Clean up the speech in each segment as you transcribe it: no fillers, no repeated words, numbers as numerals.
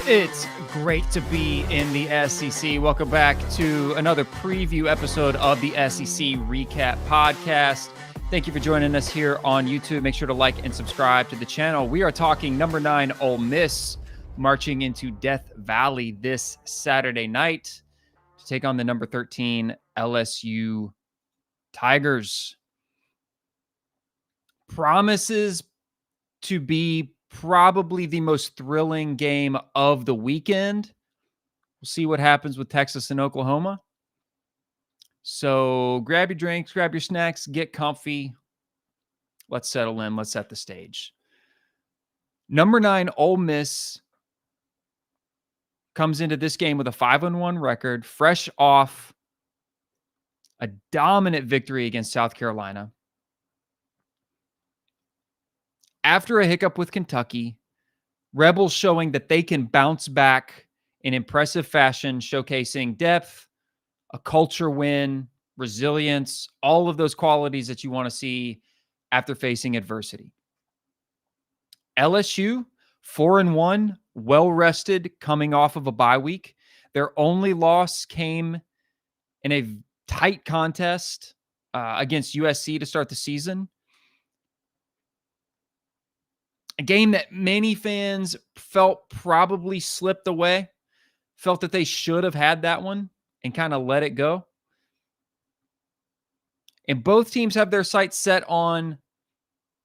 It's great to be in the SEC. Welcome back to another preview episode of the SEC Recap Podcast. Thank you for joining us here on YouTube. Make sure to like and subscribe to the channel. We are talking number 9 Ole Miss marching into Death Valley this Saturday night to take on the number 13 LSU Tigers. Promises to be probably the most thrilling game of the weekend. We'll see what happens with Texas and Oklahoma. So grab your drinks, grab your snacks, get comfy. Let's settle in. Let's set the stage. Number 9, Ole Miss comes into this game with a 5-1 record, fresh off a dominant victory against South Carolina. After a hiccup with Kentucky, Rebels showing that they can bounce back in impressive fashion, showcasing depth, a culture win, resilience, all of those qualities that you want to see after facing adversity. LSU, 4-1, well-rested, coming off of a bye week. Their only loss came in a tight contest against USC to start the season. A game that many fans felt probably slipped away, felt that they should have had that one and kind of let it go. And both teams have their sights set on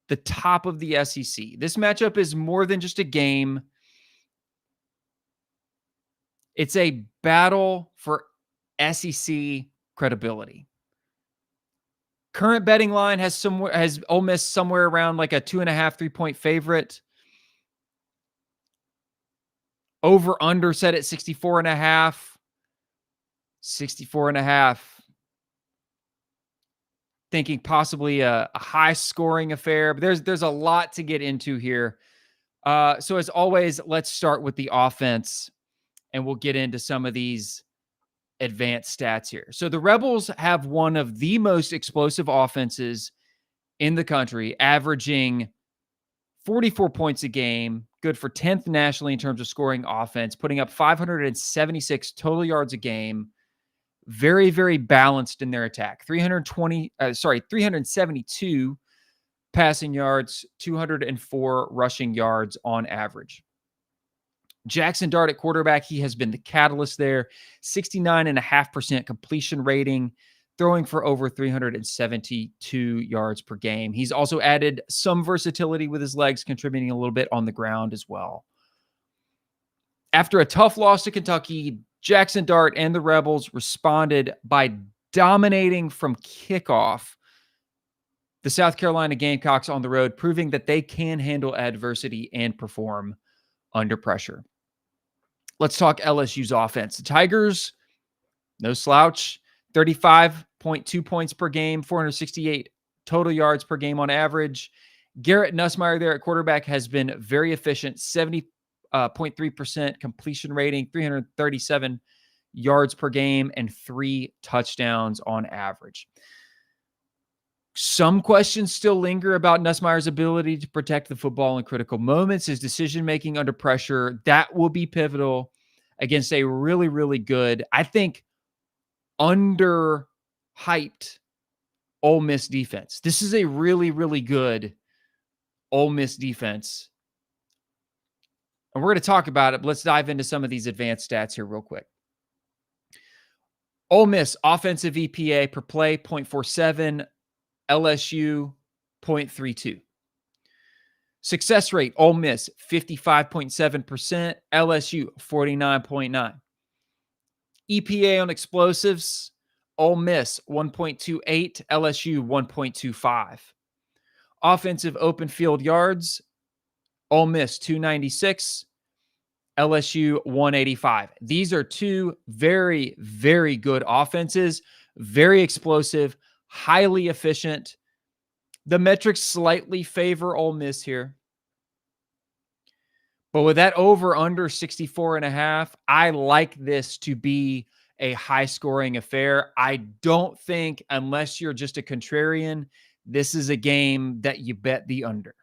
the top of the SEC. This matchup is more than just a game. It's a battle for SEC credibility. Current betting line has Ole Miss somewhere around like a 2.5, 3-point favorite. Over under set at 64.5. 64.5. Thinking possibly a high scoring affair, but there's a lot to get into here. So as always, let's start with the offense and we'll get into some of these advanced stats here. So the Rebels have one of the most explosive offenses in the country, averaging 44 points a game, good for 10th nationally in terms of scoring offense, putting up 576 total yards a game. Very, very balanced in their attack. 372 passing yards, 204 rushing yards on average. Jackson Dart at quarterback, he has been the catalyst there. 69.5% completion rating, throwing for over 372 yards per game. He's also added some versatility with his legs, contributing a little bit on the ground as well. After a tough loss to Kentucky, Jackson Dart and the Rebels responded by dominating from kickoff the South Carolina Gamecocks on the road, proving that they can handle adversity and perform under pressure. Let's talk LSU's offense. The Tigers, no slouch, 35.2 points per game, 468 total yards per game on average. Garrett Nussmeier there at quarterback has been very efficient, 70.3% completion rating, 337 yards per game, and 3 touchdowns on average. Some questions still linger about Nussmeier's ability to protect the football in critical moments, his decision-making under pressure. That will be pivotal against a really, really good, I think, under-hyped Ole Miss defense. This is a really, really good Ole Miss defense. And we're going to talk about it, but let's dive into some of these advanced stats here real quick. Ole Miss offensive EPA per play, 0.47. LSU, 0.32. Success rate, Ole Miss, 55.7%. LSU, 49.9%. EPA on explosives, Ole Miss, 1.28. LSU, 1.25. Offensive open field yards, Ole Miss, 296. LSU, 185. These are two very, very good offenses, very explosive, highly efficient. The metrics slightly favor Ole Miss here. But with that over under 64.5, I like this to be a high scoring affair. I don't think, unless you're just a contrarian, this is a game that you bet the under.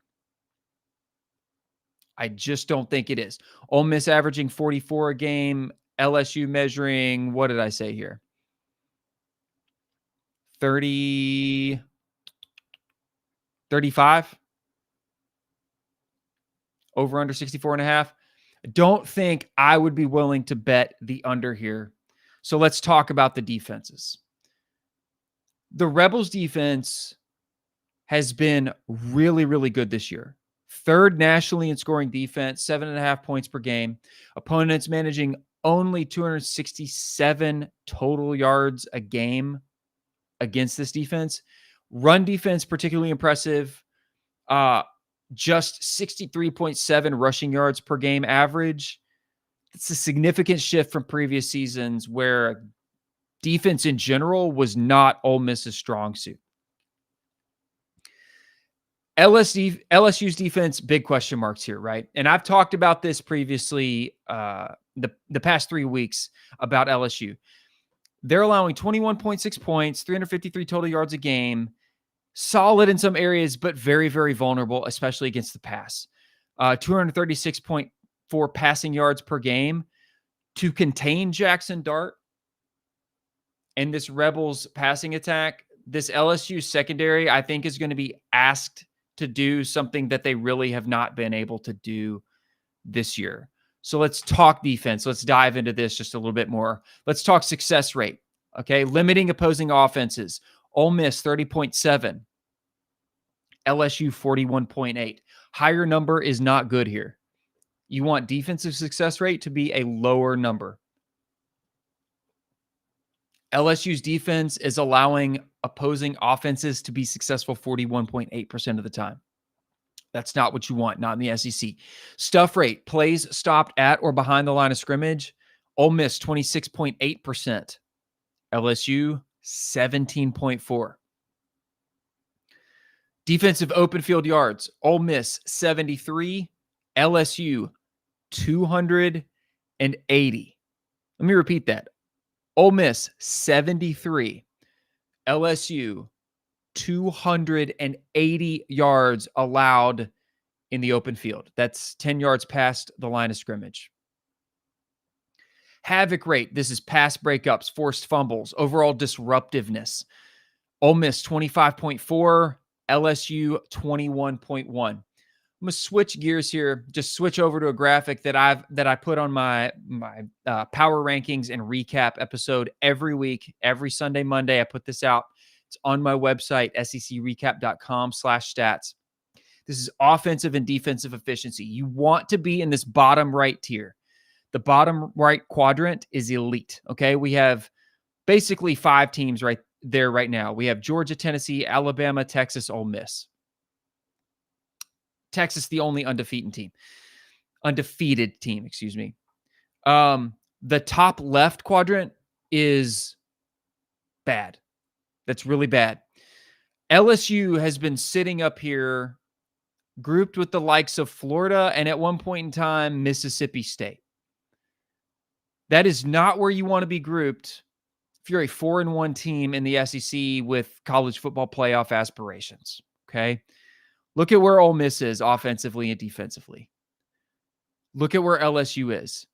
I just don't think it is. Ole Miss averaging 44 a game. LSU measuring, what did I say here? 30, 35? Over under 64.5. I don't think I would be willing to bet the under here. So let's talk about the defenses. The Rebels defense has been really, really good this year. Third nationally in scoring defense, 7.5 points per game. Opponents managing only 267 total yards a game against this defense. Run defense, particularly impressive. Just 63.7 rushing yards per game average. It's a significant shift from previous seasons where defense in general was not Ole Miss's strong suit. LSU's defense, big question marks here, right? And I've talked about this previously the past 3 weeks about LSU. They're allowing 21.6 points, 353 total yards a game. Solid in some areas, but very, very vulnerable, especially against the pass. 236.4 passing yards per game. To contain Jackson Dart and this Rebels passing attack, this LSU secondary, I think, is going to be asked to do something that they really have not been able to do this year. So let's talk defense. Let's dive into this just a little bit more. Let's talk success rate. Okay, limiting opposing offenses. Ole Miss 30.7. LSU 41.8. Higher number is not good here. You want defensive success rate to be a lower number. LSU's defense is allowing opposing offenses to be successful 41.8% of the time. That's not what you want, not in the SEC. Stuff rate, plays stopped at or behind the line of scrimmage. Ole Miss 26.8%. LSU 17.4%. Defensive open field yards, Ole Miss 73, LSU 280. Let me repeat that. Ole Miss 73, LSU 280 yards allowed in the open field. That's 10 yards past the line of scrimmage. Havoc rate, this is pass breakups, forced fumbles, overall disruptiveness. Ole Miss 25.4, LSU 21.1. I'm gonna switch gears here. Just switch over to a graphic that I put on my power rankings and recap episode every week, every Sunday, Monday. I put this out. It's on my website, secrecap.com/stats. This is offensive and defensive efficiency. You want to be in this bottom right tier. The bottom right quadrant is elite. Okay, we have basically 5 teams right there right now. We have Georgia, Tennessee, Alabama, Texas, Ole Miss. Texas, the only undefeated team, excuse me. The top left quadrant is bad. That's really bad. LSU has been sitting up here grouped with the likes of Florida and at one point in time, Mississippi State. That is not where you want to be grouped if you're a 4-1 team in the SEC with college football playoff aspirations. Okay. Look at where Ole Miss is offensively and defensively. Look at where LSU is.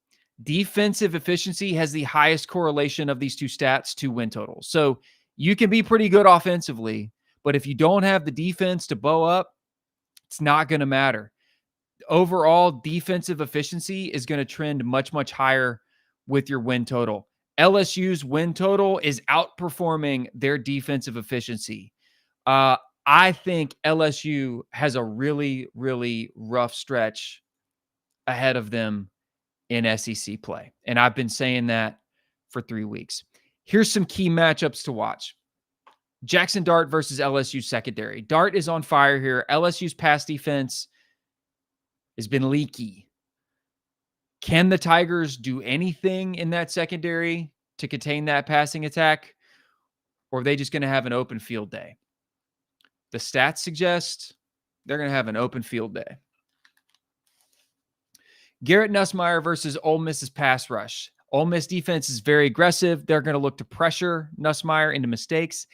Defensive efficiency has the highest correlation of these two stats to win totals. So you can be pretty good offensively, but if you don't have the defense to bow up, it's not going to matter. Overall, defensive efficiency is going to trend much, much higher with your win total. LSU's win total is outperforming their defensive efficiency. I think LSU has a really, really rough stretch ahead of them in SEC play. And I've been saying that for 3 weeks. Here's some key matchups to watch. Jackson Dart versus LSU secondary. Dart is on fire here. LSU's pass defense has been leaky. Can the Tigers do anything in that secondary to contain that passing attack? Or are they just going to have an open field day? The stats suggest they're going to have an open field day. Garrett Nussmeier versus Ole Miss's pass rush. Ole Miss defense is very aggressive. They're going to look to pressure Nussmeier into mistakes.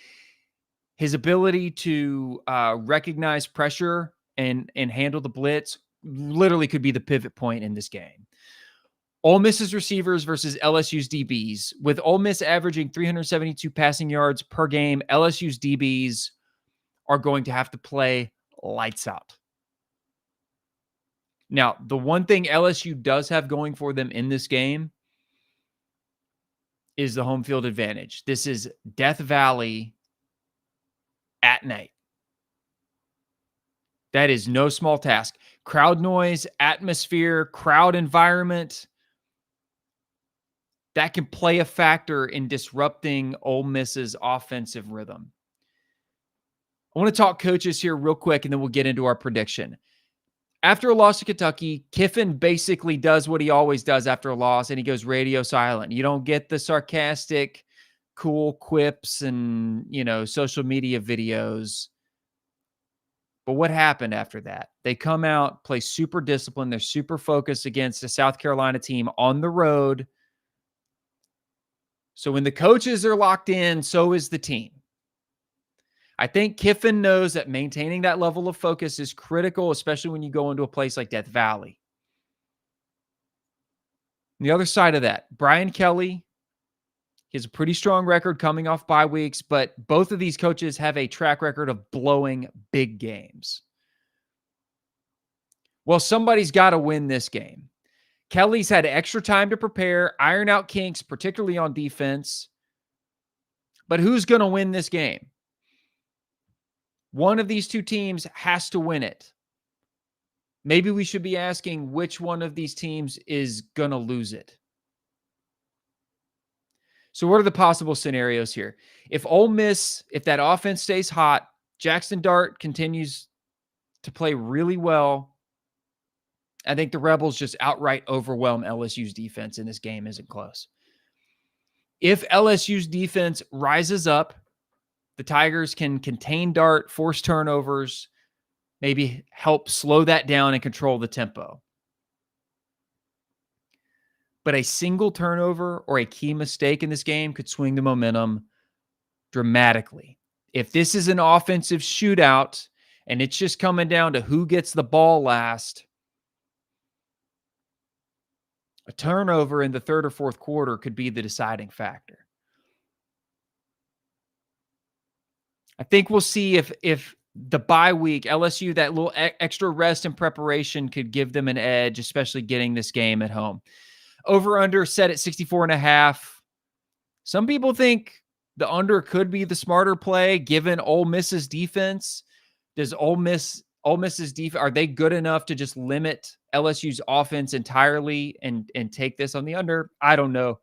His ability to recognize pressure and handle the blitz literally could be the pivot point in this game. Ole Miss's receivers versus LSU's DBs. With Ole Miss averaging 372 passing yards per game, LSU's DBs are going to have to play lights out. Now, the one thing LSU does have going for them in this game is the home field advantage. This is Death Valley at night. That is no small task. Crowd noise, atmosphere, crowd environment, that can play a factor in disrupting Ole Miss's offensive rhythm. I want to talk coaches here real quick, and then we'll get into our prediction. After a loss to Kentucky, Kiffin basically does what he always does after a loss, and he goes radio silent. You don't get the sarcastic, cool quips and, social media videos. But what happened after that? They come out, play super disciplined. They're super focused against a South Carolina team on the road. So when the coaches are locked in, so is the team. I think Kiffin knows that maintaining that level of focus is critical, especially when you go into a place like Death Valley. On the other side of that, Brian Kelly, he has a pretty strong record coming off bye weeks, but both of these coaches have a track record of blowing big games. Well, somebody's got to win this game. Kelly's had extra time to prepare, iron out kinks, particularly on defense. But who's going to win this game? One of these two teams has to win it. Maybe we should be asking which one of these teams is going to lose it. So what are the possible scenarios here? If Ole Miss, if that offense stays hot, Jackson Dart continues to play really well, I think the Rebels just outright overwhelm LSU's defense, and this game isn't close. If LSU's defense rises up, the Tigers can contain Dart, force turnovers, maybe help slow that down and control the tempo. But a single turnover or a key mistake in this game could swing the momentum dramatically. If this is an offensive shootout and it's just coming down to who gets the ball last, a turnover in the third or fourth quarter could be the deciding factor. I think we'll see if the bye week, LSU, that little extra rest and preparation could give them an edge, especially getting this game at home. Over-under set at 64.5. Some people think the under could be the smarter play given Ole Miss's defense. Does Ole Miss's defense, are they good enough to just limit LSU's offense entirely and take this on the under? I don't know.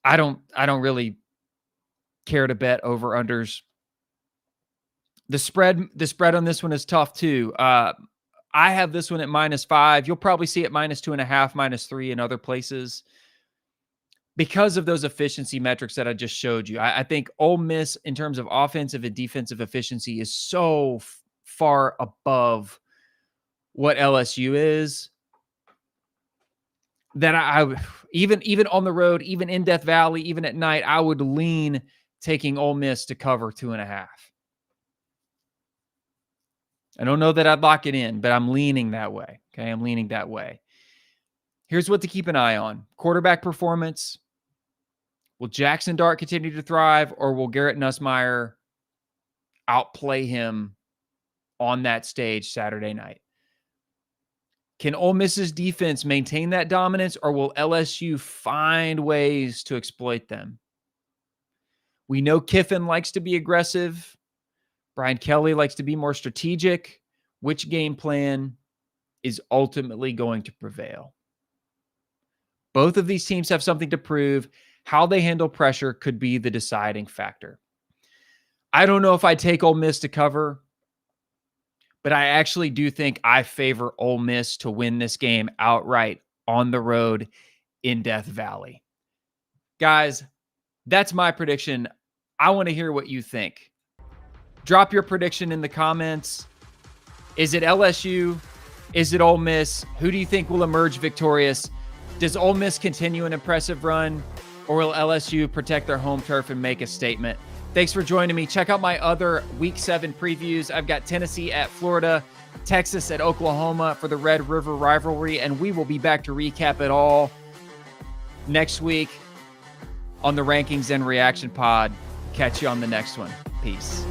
I don't really care to bet over unders. The spread on this one is tough too. I have this one at -5. You'll probably see it -2.5, -3 in other places because of those efficiency metrics that I just showed you. I think Ole Miss, in terms of offensive and defensive efficiency, is so far above what LSU is that I even on the road, even in Death Valley, even at night, I would lean taking Ole Miss to cover 2.5. I don't know that I'd lock it in, but I'm leaning that way. Okay, I'm leaning that way. Here's what to keep an eye on. Quarterback performance. Will Jackson Dart continue to thrive, or will Garrett Nussmeier outplay him on that stage Saturday night? Can Ole Miss's defense maintain that dominance, or will LSU find ways to exploit them? We know Kiffin likes to be aggressive. Brian Kelly likes to be more strategic. Which game plan is ultimately going to prevail? Both of these teams have something to prove. How they handle pressure could be the deciding factor. I don't know if I take Ole Miss to cover, but I actually do think I favor Ole Miss to win this game outright on the road in Death Valley. Guys, that's my prediction. I want to hear what you think. Drop your prediction in the comments. Is it LSU? Is it Ole Miss? Who do you think will emerge victorious? Does Ole Miss continue an impressive run, or will LSU protect their home turf and make a statement? Thanks for joining me. Check out my other Week 7 previews. I've got Tennessee at Florida, Texas at Oklahoma for the Red River rivalry, and we will be back to recap it all next week on the Rankings and Reaction Pod. Catch you on the next one. Peace.